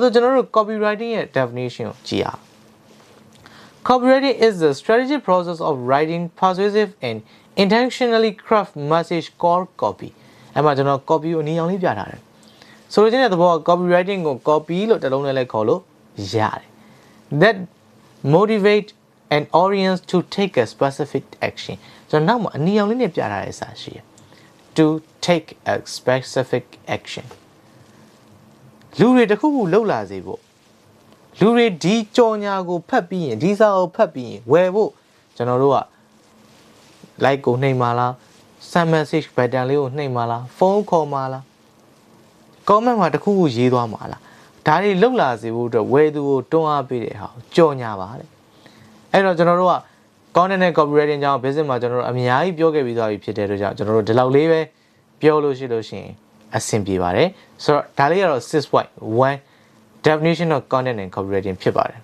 So general copywriting definition GR. Copywriting is the strategic process of writing persuasive and intentionally craft message called copy. And I general copy only piada. So the copywriting or copy lo talone like call that motivate an audience to take a specific action. So now only piada is actually to take a specific action. လူတွေတခုခုလှုပ်လာစေဖို့လူတွေဒီကြော်ညာကိုဖတ်ပြီးရင်ဒီစာကိုဖတ်ပြီးရင်ဝယ်ဖို့ကျွန်တော်တို့က like ကိုနှိပ်မှာလား send message button လေးကိုနှိပ်မှာလားဖုန်းခေါ်မှာလား comment မှာတခုခုရေးသွားမှာလားဒါတွေလှုပ်လာစေဖို့အတွက်ဝယ်သူကိုတွန်းအားပေးတဲ့ဟာကိုကြော်ညာပါတဲ့အဲ့တော့ကျွန်တော်တို့က content နဲ့ copywriting အကြောင်း basic မှာကျွန်တော်တို့အများကြီးပြောခဲ့ပြီးသွားပြီဖြစ်တဲ့အတွက်ကြောင့်ကျွန်တော်တို့ဒီလောက်လေးပဲပြောလို့ရှိရင်အဆင်ပြေပါတယ်ဆိုတော့ဒါလေးကတော့ 6.1 definition of content and copywriting ဖြစ်ပါတယ်